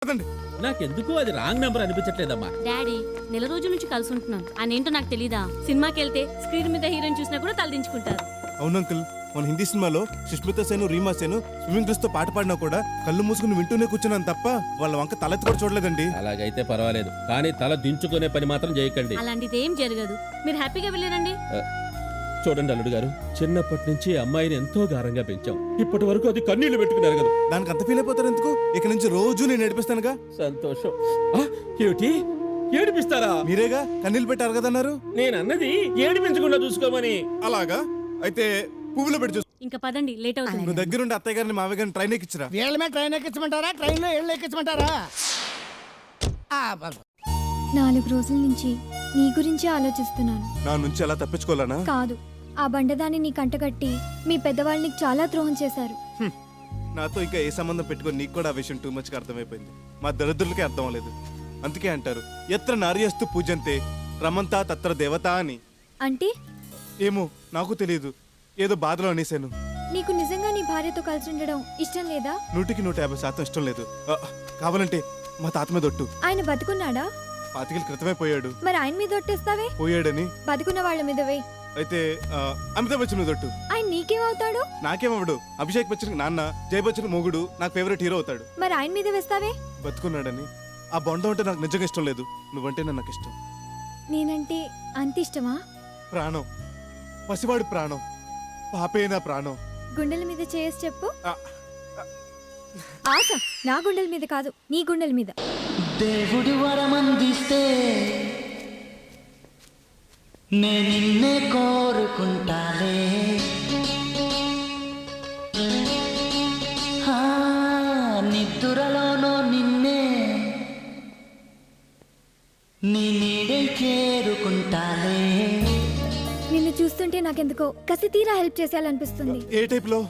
పదండి. నాకెందుకు అది రాంగ్ నెంబర్ అనిపించట్లేదమ్మా. డాడీ నెల రోజుల నుంచి కలిసి ఉంటున్నాం ఆయన ఏంటో నాకు తెలీదా? సినిమాకి వెళ్తే స్క్రీన్ మీద హీరోయిన్ చూసినా కూడా తలదించుకుంటారు. అవును అంకుల్, మన హిందీ సినిమాలో సుష్మిత సేను రీమా సేను స్విమ్మింగ్ డ్రెస్ తో పాట పాడినా కూడా కళ్ళు మూసుకుని వింటూనే కూర్చున్నాను తప్ప వాళ్ళ వంక తలెత్తి కూడా చూడలేదండి. అలాగైతే పర్వాలేదు, కానీ తల దించుకునే పని మాత్రం చేయకండి. అలాంటిది ఏం జరగదు, మీరు హ్యాపీగా వెళ్ళారండి. చూడండి అల్లుడు గారు, చిన్నప్పటి నుంచి అమ్మాయిని ఎంతో గారంగా పెంచాం. ఇప్పటి వరకు అది కన్నీళ్లు పెట్టుకున్నారు కదా. దానికి అంత ఫీల్ అయిపోతారు ఎందుకు? ఇక నుంచి రోజు నేను ఏడిపిస్తానుగా. సంతోషం. ఏమిటి ఏడిపిస్తారా? మీరేగా కన్నీళ్ళు పెట్టారు కదన్నారు. నేను అన్నది ఏడిపించకుండా చూసుకోమని. అలాగా అయితే పువ్వులో పెట్టి చూసుకో. ఇంకా పదండి, లేట్ అవుతుంది. నువ్వు దగ్గరుండి అత్తయ్య గారిని మావయ్య గారిని ట్రైన్ ఎక్కించరా. వీళ్ళమే ట్రైన్ ఎక్కించమంటారా, ట్రైన్ లో ఏళ్ళు ఎక్కించమంటారా? 4 రోజుల నుంచి నీ గురించి ఆలోచిస్తున్నాను. నా నుంచి ఎలా తప్పించుకోవాలనా? కాదు, ఆ బండదాన్ని నీ కంటగట్టి మీ పెద్దవాళ్ళు నీకు చాలా ద్రోహం చేశారు. నాతో ఇంకా ఏ సంబంధం పెట్టుకొని నీకు కూడా ఆ విషయం టూ మచ్గా అర్థమైపోయింది. మా దరిద్రులకే అర్థం అవ్వలేదు. అందుకే అంటారు ఎత్ర నార్యస్తు పూజంతే రమంతా తత్ర దేవత అని. అంటే ఏమో నాకు తెలియదు, ఏదో బాధలో అనేసాను. నీకు నిజంగా నీ భార్యతో కలిసి ఉండడం ఇష్టం లేదా? 100% ఇష్టం లేదు. కావాలంటే మా తాత మీద ఒట్టు. ఆయన బతుకున్నాడా? 5 క్రితమే పోయాడు. మరి ఆయన మీద ఒట్టేస్తావే? పోయాడని. బతుకున్న వాళ్ళ మీద వేయి. అయితే అమితాబ్ బచ్చన్ మీద ఒట్టు. ఆయన నీకేమవుతాడు? నాకేమవుడు? అభిషేక్ బచ్చన్ నాన్న, జై బచ్చన్ మొగుడు, నాకు ఫేవరెట్ హీరో అవుతాడు. మరి ఆయన మీద వేస్తావే? బతుకున్నాడని. ఆ బొండం అంటే నాకు నిజంగా ఇష్టం లేదు. నువ్వంటే నాకు ఇష్టం. నేనంటే అంత ఇష్టమా? ప్రాణం, పసివాడు ప్రాణం, పాపే నా ప్రాణం. గుండెల మీద చేసి చెప్పు. ఆ, ఆశ నా గుండెల మీద కాదు, నీ గుండెల మీద. దేవుడు వరమందిస్తే నే నిన్నే కోరుకుంటాలే, నిద్దురలోనో నిన్నే నీ నీడే చేరుకుంటాలే. నిన్ను చూస్తుంటే నాకెందుకో కసి తీరా హెల్ప్ చేసేయాలనిపిస్తుంది. ఏ టైప్ లో?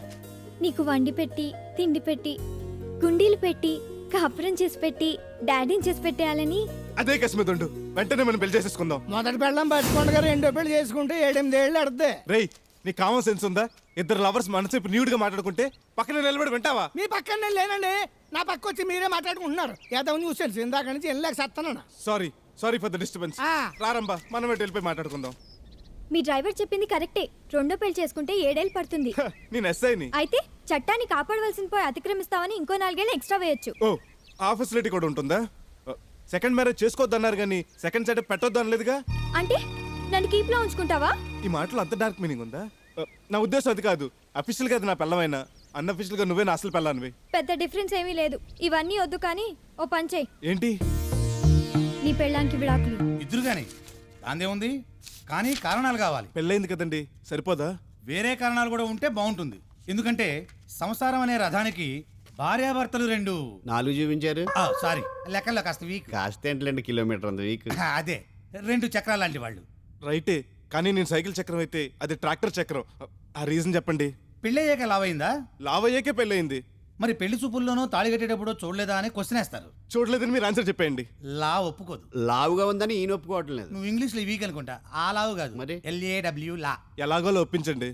నీకు వండి పెట్టి, తిండి పెట్టి, గుండీలు పెట్టి, కాపురం చేసి పెట్టి, డాడీని చేసి పెట్టేయాలని. అదే కసిమతుండు, వెంటనే మనం పెళ్లి చేసేసుకుందాం. మొదటి పెళ్ళం పట్టుకోండి, రెండో పెళ్లి చేసుకుంటే 8-8 ఏళ్ళు అడితే. రేయ్, నీ కామన్ సెన్స్ ఉందా? ఇద్దరు లవర్స్ మనసేపు న్యూడ్ గా మాట్లాడుకుంటే పక్కన నిలబడి వింటావా? మీ పక్కన నేను లేనండి, నా పక్క వచ్చి మీరే మాట్లాడుకుంటున్నారు. ఏదో చూసాను ఇందాక నుంచి వెళ్ళలేక సత్తాను. Sorry for the disturbance. రారంబా, మనం వెళ్ళిపోయి మాట్లాడుకుందాం. మీ డ్రైవర్ చెప్పింది కరెక్టే, రెండో పెళ్లి చేసుకుంటే 7 ఏళ్ళు పడుతుంది. నేను ఎస్ఐని. అయితే చట్టాన్ని కాపాడవలసిన పోయి అతిక్రమిస్తావని ఇంకో 4 ఏళ్ళు ఎక్స్ట్రా వేయొచ్చు. ఓ, ఆ ఫెసిలిటీ కూడా ఉంటుందా? సెకండ్ మ్యారేజ్ చేసుకోవద్దన్నారు కానీ సెకండ్ సెటప్ పెట్టొద్దు అనలేదుగా. అంటే నన్ను కీప్ లో ఉంచుకుంటావా? ఈ మాటలో అంత డార్క్ మీనింగ్ ఉందా? నా ఉద్దేశం అది కాదు. అఫీషియల్ గా అది నా పెళ్ళమైనా, అన్అఫీషియల్ గా నువ్వే నా అసలు పెళ్ళానివి. పెద్ద డిఫరెన్స్ ఏమీ లేదు. ఇవన్నీ వద్దు కానీ ఓ పని చేయి. ఏంటి? నీ పెళ్ళానికి విడాకులు. ఇద్దరు గాని దాందేముంది, కానీ కారణాలు కావాలి. పెళ్ళైంది కదండి, సరిపోదా? వేరే కారణాలు కూడా ఉంటే బాగుంటుంది. ఎందుకంటే సంసారం అనే రథానికి భార్యాభర్తలు 4 చూపించారు. సారీ, లెక్కల్లో కాస్త వీక్. కాస్త ఏంటండి, కిలోమీటర్ ఉంది వీక్. అదే 2 చక్రాలు లాంటి వాళ్ళు. రైటే, కానీ నేను సైకిల్ చక్రం అయితే అది ట్రాక్టర్ చక్రం. ఆ రీజన్ చెప్పండి. పెళ్ళయ్యాక లావైందా? లావయ్యాకే పెళ్ళయింది. మరి పెళ్లి చూపుల్లోనూ తాళి కట్టేటప్పుడు చూడలేదా అని క్వశ్చన్ వేస్తారు. చూడలేదని మీరు ఆన్సర్ చెప్పండి. లా ఒప్పుకోదు. లావుగా ఉందని ఈయన ఒప్పుకోవట్లేదు. నువ్వు ఇంగ్లీష్ లో వీక్ అనుకుంటా. ఆ లావు కాదు, మరి LAW లా. ఎలాగోలో ఒప్పించండి.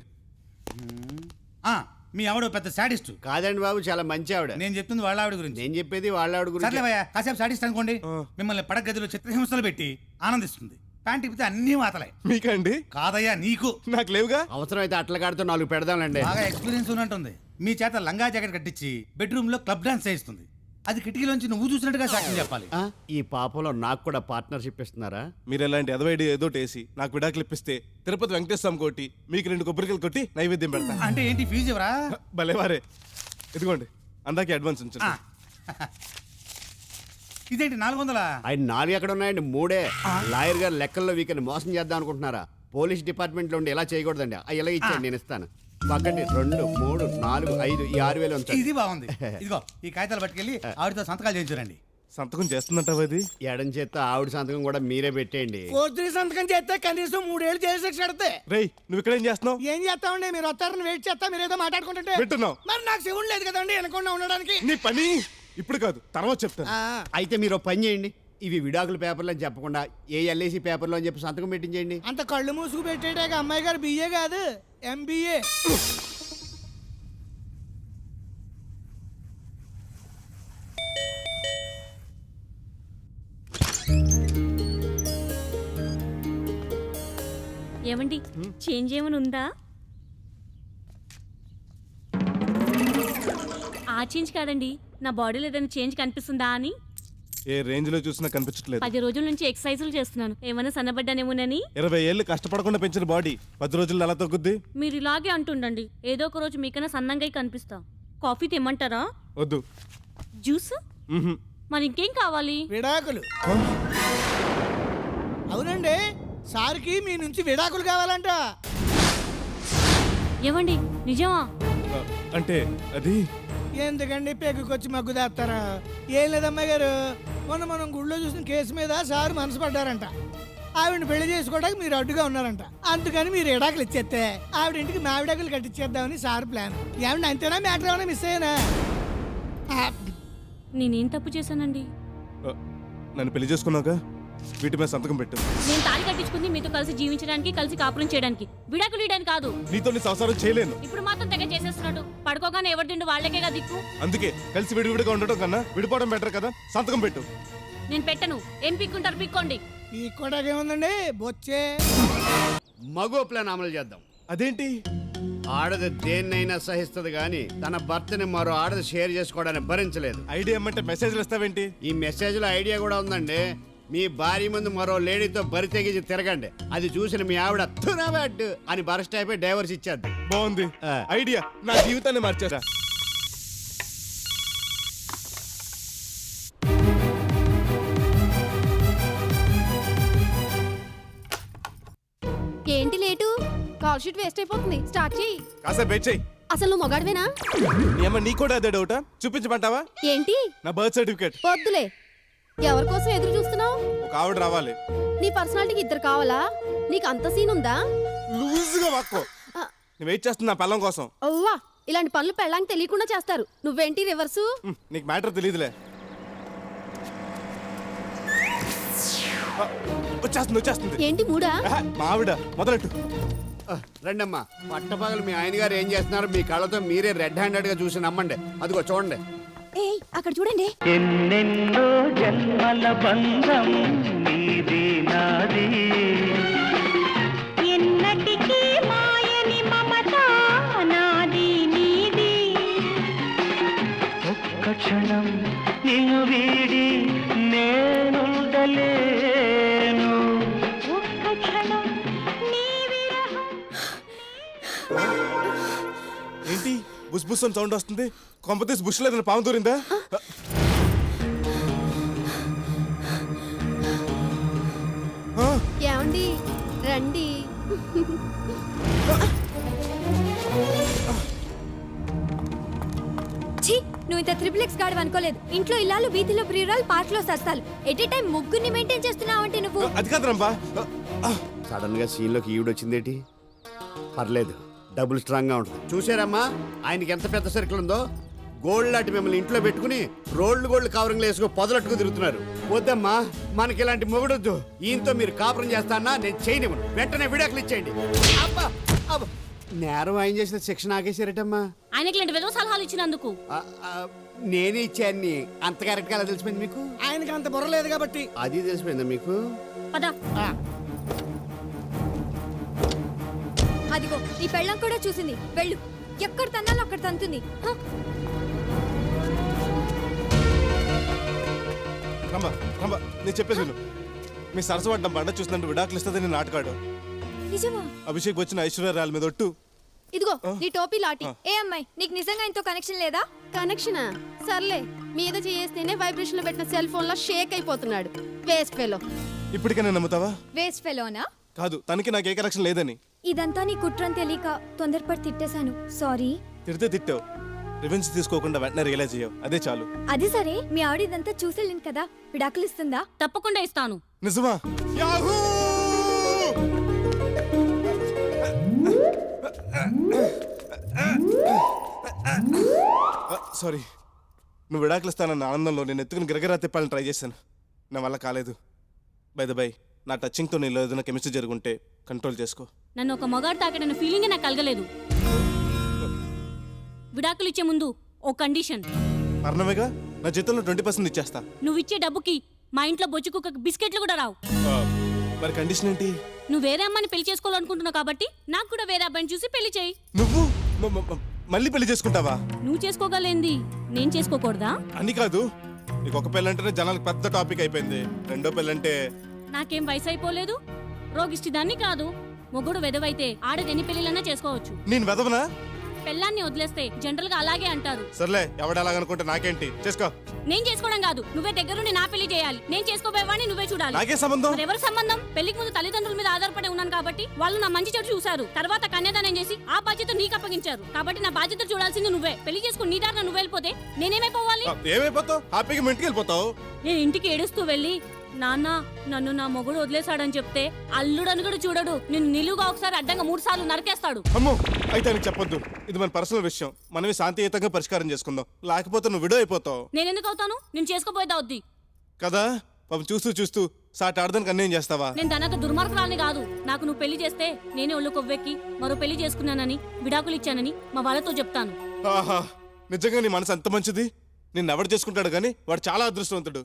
మీ ఆవిడ పెద్ద సాడిస్ట్ కాదండి బాబు, చాలా మంచి ఆవిడ. నేను చెప్తుంది వాళ్ళ ఆవిడ గురించి. నేను చెప్పేది వాళ్ళ ఆవిడ గురించి. సర్లేవయ్యా, కాసేపు సాడిస్ట్ అనుకోండి. మిమ్మల్ని పడక గదిలో చిత్రహింసలు పెట్టి ఆనందిస్తుంది. ప్యాంట్ ఇప్పితే అన్ని మాతలే. మీకండి? కాదయ్యా, నీకు. నాకు లేవుగా. అవసరం అయితే అట్ల కాడితో 4 పెడదాంలేండి. బాగా ఎక్స్పీరియన్స్ ఉన్నట్టుంది. మీ చేత లంగా జాకెట్ కట్టించి బెడ్రూమ్ లో క్లబ్ డాన్స్ చేయిస్తుంది. అది కిటికీలోంచి నువ్వు చూసినట్టుగా సాక్ష్యం చెప్పాలి. ఈ పాపలో నాకు కూడా పార్ట్నర్షిప్ ఇస్తున్నారా? మీరు ఎలాంటి ఎదవైడి ఏదో టేసి నాకు విడాకులు ఇప్పిస్తే తిరుపతి వెంకటేశ్వరం కొట్టి మీకు 2 కొబ్బరికాయలు కొట్టి నైవేద్యం పెడతా. అంటే ఏంటి, ఫీజు ఎవరా? భలేవారే. ఇదిగోండి, అందాకే అడ్వాన్స్ ఉంచండి. ఇదేంటి 400? ఆయన 4 ఎక్కడ ఉన్నాయండి, 3. లాయర్ గారు లెక్కల్లో వీకని మోసం చేద్దాం అనుకుంటున్నారా? పోలీస్ డిపార్ట్మెంట్ లో ఉండి ఎలా చేయకూడదండి. ఇలా ఇచ్చాను, నేను ఇస్తాను. పక్కనే 2, 3, 4, 5 ఈ 6000 ఉంచండి. ఇది బాగుంది. ఇదిగో ఈ కాగితాలు పట్టుకెళ్ళి ఆవిడతో సంతకాలు చేయించురండి. సంతకం చేస్తుందంటావా? అది ఎడం చేత్తో ఆవిడ సంతకం కూడా మీరే పెట్టేయండి. కోర్టు సంతకం చేస్తే కనీసం 3 ఏళ్ళు జైలు శిక్ష పడితే. రేయ్, నువ్వు ఇక్కడ ఏం చేస్తున్నావు? ఏం చేస్తామండి, మీరు వస్తారని వెయిట్ చేస్తా, మీరు ఏదో మాట్లాడుకుంటుంటే వింటున్నావు. మరి నాకు శివుడు లేదు కదండి వెనకుండా ఉండడానికి. నీ పని ఇప్పుడు కాదు, తర్వాత చెప్తాను. అయితే మీరు పని చేయండి, ఇవి విడాకుల పేపర్లు అని చెప్పకుండా LIC పేపర్లో అని చెప్పి సంతకం పెట్టించేయండి. అంత కళ్ళు మూసుకు పెట్టేటాక అమ్మాయి గారు BA కాదు MBA. ఏమండి చేంజ్ ఏమైనా ఉందా? ఆ చేంజ్ కాదండి, నా బాడీలో ఏదైనా చేంజ్ కనిపిస్తుందా అని. ఏ రేంజ్ లో చూసినా కనిపించట్లేదు. 10 రోజుల నుంచి ఎక్సర్సైజులు చేస్తున్నాను, ఏమైనా సన్నబడ్డానేమోనని. 20 ఏళ్ళు కష్టపడకుండా పెంచిన బాడీ 10 రోజుల్లో ఎలా తగ్గుద్ది? మీరు ఇలాగే అంటుండండి, ఏదో ఒక రోజు మీకైనా సన్నంగా కనిపిస్తా. కాఫీ తెమ్మంటారా? వద్దు. జ్యూస్? మ్హూ. మరి ఇంకేం కావాలి? విడాకులు. అవునండి, సార్కి మీ నుంచి విడాకులు కావాలంట. ఏమండి నిజమా? అంటే అది ఎందుకండి పెగ్గుకొచ్చి మగ్గు దాస్తారా? ఏం లేదమ్మాయి గారు, మనం గుళ్ళో చూసిన కేసు మీద సార్ మనసు పడ్డారంట. ఆవిడని పెళ్లి చేసుకోవడానికి మీరు అడ్డుగా ఉన్నారంట. అందుకని మీరు విడాకులు ఇచ్చేస్తే ఆవిడ ఇంటికి మావిడాకులు కట్టించేద్దామని సార్ ప్లాన్. ఏమన్నా అంతేనా? మ్యాటర్ ఏమైనా మిస్ అయ్యానా? నేనేం తప్పు చేశానండి? నన్ను పెళ్లి చేసుకున్నాక వీటి మీద సంతకం పెట్టు. నేను తాళి కట్టించుకుంది మీతో కలిసి జీవించడానికి, కలిసి కాపురం చేయడానికి, విడాకులు ఇవ్వడానికి కాదు. నీతో నీ సంసారం చేయలేను. ఇప్పుడు మాత్రం తెగ చేసేస్తున్నాడు. పడుకోగానే ఎవరి తిండి వాళ్ళకేగా దిక్కు. అందుకే కలిసి విడివిడిగా ఉండటం కన్నా విడిపోవడం బెటర్ కదా. సంతకం పెట్టు. నేను పెట్టను. ఏం పిక్కుంటారు పిక్కోండి. ఈ కూడా ఏముందండి, బొచ్చే. మగో ప్లాన్ అమలు చేద్దాం. అదేంటి? ఆడది దేన్నైనా సహిస్తుంది కానీ తన భర్తని మరో ఆడది షేర్ చేసుకోవడానికి భరించలేదు. ఐడియా ఏమంటే మెసేజ్లు ఇస్తావేంటి? ఈ మెసేజ్ లో ఐడియా కూడా ఉందండి. మీ భార్య ముందు మరో లేడీతో బరి తెగించి తిరగండి. అది చూసిన మీ ఆవిడ తునబట్టు అని బరస్ట్ అయిపోయి డైవర్స్ ఇచ్చేద్ది. బాగుంది ఐడియా. నా జీవితాన్ని మార్చేస్తా. ఏంటి లేటు? కాల్ షీట్ వేస్ట్ అయిపోతుంది. స్టార్ట్ చేయి. కాసేపు వెయిట్ చెయ్యి. అసలు నువ్వు మొగాడివేనా? ఏమన్నా నీ కూడా అదే డౌటా? చూపించమంటావా? ఏంటి? నా బర్త్ సర్టిఫికేట్. వద్దులే. ఎవరి కోసం ఎదురు చూస్తున్నావు? ఒక ఆవిడ రావాలి. నీ పర్సనాలిటీకి ఇద్దరు కావాలా? నీకు అంత సీన్ ఉందా? లూజ్గా వాక్కో. నేను వెయిట్ చేస్తున్నా నా పిల్లం కోసం. అవ్వా, ఇలాంటి పనులు పెళ్ళానికి తెలియకుండా చేస్తారు. నువ్వేంటి రివర్సు? నీకు మ్యాటర్ తెలియదులే. వచ్చేస్తుంది. ఏంటి మూడా? మా ఆవిడ మొదలెట్టు. రండమ్మా, పట్టపగలు మీ ఆయన గారు ఏం చేస్తున్నారు మీ కళ్ళతో మీరే రెడ్ హ్యాండెడ్ గా చూసి నమ్మండి. అదిగో చూడండి. ఏయ్ అక్కడ చూడండి. ఎన్నెన్నో జన్మల బంధం నీది నాది, ఎన్నటికీ మాయని మమత నాది నీది, ఒక్క క్షణం నిన్ను వీడి నేనుండలేను, ఒక్క క్షణం నీ విరహం. ఏంటి బుస్ బుస్ అని సౌండ్ వస్తుంది? కొంపతీసి బుష్ లేదని పాము దూరిందా? ఏమండి రండి. ఛీ, నువ్వు ఇంత త్రిపుల్ గాడు అనుకోలేదు. ఇంట్లో ఇల్లాలు, వీధిలో ప్రియురాలు, పార్క్ లో సస్తాలు. ఎట్ ఏ టైం ముగ్గురిని మెయింటైన్ చేస్తున్నావు అంటే నువ్వు. అది కాదురంబా. సడన్ గా సీన్ లోకి ఈవిడ వచ్చిందేటి? పర్లేదు, డబుల్ స్ట్రాంగ్ గా ఉంటుంది. చూసారమ్మా ఆయనకి ఎంత పెద్ద సర్కిల్ ఉందో. గోల్డ్ లాంటి మిమ్మల్ని ఇంట్లో పెట్టుకుని గోల్డ్ కవరింగ్ వేసుకో పొదలట్టుకు తిరుగుతున్నారు. వద్దమ్మా, మనకి ఇలాంటి మొగుడొద్దు. ఈయనతో మీరు కాపురం చేస్తానా నేను చేయనివ్వను. వెంటనే విడాకులు ఇచ్చేయండి. అబ్బా అబ్బా, నేరం ఆయన చేసిన శిక్షణ ఆగేశారటమ్మా. ఆయనకి ఇలాంటి విధవ సలహాలు ఇచ్చినందుకు. నేనే ఇచ్చాన్ని. అంత కరెక్ట్ గా తెలిసిపోయింది మీకు? ఆయనకి అంత బుర్రలేదు కాబట్టి. అది తెలిసిపోయిందా మీకు? పద. అదిగో ఈ పెళ్ళం కూడా చూసింది. వెళ్ళు, ఎక్కడ తన్నాలో అక్కడ తంతుంది. రంబా నేను చెప్పేసి విను. మీ సరసపడ్డం బండ చూసినట్టు విడాకులు ఇస్తుందని నాటకాడు. నిజమా? అభిషేక్ వచ్చిన ఐశ్వర్యరాల మీద ఒట్టు. ఇదిగో నీ టోపీ లాటి. ఏ అమ్మాయి, నీకు నిజంగా ఇంతో కనెక్షన్ లేదా? కనెక్షనా? సర్లే, మీద చేస్తేనే వైబ్రేషన్ లో పెట్టిన సెల్ ఫోన్ లో షేక్ అయిపోతున్నాడు. Waste fellow. ఇప్పటికైనా నమ్ముతావా? వేస్ట్ ఫెలోనా? కాదు, తనకి నాకు ఏ కనెక్షన్ లేదని. ఇదంతా నీ కుట్రని తెలియక తొందరపడి తిట్టేశాను. సారీ. తిడితే తిట్టావు, రివెంజ్ తీసుకోకుండా వెంటనే రియలైజ్ అయ్యావు. అదే చాలు. అది సరే, మీ ఆవిడ ఇదంతా చూసేలేను కదా, విడాకులు ఇస్తుందా? తప్పకుండా ఇస్తాను. నిజమా? యాహూ! సారీ, నువ్వు విడాకులు ఇస్తానన్న ఆనందంలో నేను ఎత్తుకుని గిరగిరా తిప్పాలని ట్రై చేశాను. నా వల్ల కాలేదు. బై ద బై, నా టచింగ్తో నీలో ఏదైనా కెమిస్ట్రీ జరుగుంటే కంట్రోల్ చేసుకో. నన్ను ఒక మగాడు తాకడన్న ఫీలింగ్ నాకు కలగలేదు. విడాకులు ఇచ్చే ముందు ఓ కండిషన్. అర్ణవేగా, నా జీతంలో 20% ఇచ్చేస్తా. నువ్వు ఇచ్చే డబ్బుకి మా ఇంట్లో బొచ్చు కుక్కకి బిస్కెట్లు కూడా రావు. మరి కండిషన్ ఏంటి? నువ్వు వేరే అమ్మాయిని పెళ్లి చేసుకోవాలనుకుంటున్నావు కాబట్టి నాకు కూడా వేరే అబ్బాయిని చూసి పెళ్లి చేయి. నువ్వు మళ్ళీ పెళ్లి చేసుకుంటావా? నువ్వు చేసుకోగలేంది నేను చేసుకోకూడదా? అని కాదు, నీకు ఒక పెళ్ళంటేనే జనాలకు పెద్ద టాపిక్ అయిపోయింది. రెండో పెళ్ళంటే నాకేం వయసు అయిపోలేదు, రోగిష్టి దాన్ని కాదు. మొగుడు వెదవైతే ఆడది ఎన్ని పెళ్లిలన్నా చేసుకోవచ్చు. నేను వెదవనా? పెళ్ళాన్ని వదిలేస్తే జనరల్ గా అలాగే అంటారు. సర్లే, ఎవడలాగనుకుంటే నాకేంటి, చేసుకో. నేను చేసుకోవడం కాదు, నువ్వే దగ్గరుండి నా పెళ్లి చేయాలి. నేను చేసుకోబోయేవాడిని నువ్వే చూడాలి. నాకే సంబంధం? మరి ఎవరి సంబంధం? పెళ్లికి ముందు తల్లిదండ్రుల మీద ఆధారపడి ఉన్నాను కాబట్టి వాళ్ళు నా మంచి చెడు చూశారు. తర్వాత కన్యాదానం చేసి ఆ బాధ్యత నీకు అప్పగించారు. కాబట్టి నా బాధ్యత చూడాల్సింది నువ్వే. పెళ్లి చేసుకుని నీ దారిన నువ్వు వెళ్ళిపోతే నేనేమైపోవాలి? ఏమైపోతావు? హ్యాపీగా మీ ఇంటికి వెళ్ళిపోతావు. నేను ఇంటికి ఏడుస్తూ వెళ్ళి నాన్న నన్ను నా మొగుడు వదిలేశాడని చెప్తే అల్లుడని కూడా చూడడు, నిన్ను నిలువుగా ఒకసారి అడ్డంగా 3 సార్లు నరికేస్తాడు. అమ్మో, అయితే నీకు చెప్పొద్దు. ఇది మన పర్సనల్ విషయం. మనమే శాంతియుతంగా పరిష్కారం చేసుకుందాం. లేకపోతే నువ్వు విడో అయిపోతావు. నేను ఎందుకు అవుతాను? నేను చేసుకోపోయేదా వద్ది కదా? పాపం చూస్తూ చూస్తూ సాటి ఆడదానికి అన్యాయం చేస్తావా? నేను దానికి దుర్మార్గురాలని కాదు. నాకు నువ్వు పెళ్లి చేస్తే నేనే ఒళ్ళు కొవ్వెక్కి మరో పెళ్లి చేసుకున్నానని విడాకులు ఇచ్చానని మా వాళ్ళతో చెప్తాను. ఆహా, నిజంగా నీ మనసు అంత మంచిది. నిన్ను ఎవడు చేసుకుంటాడు కానీ వాడు చాలా అదృష్టవంతుడు.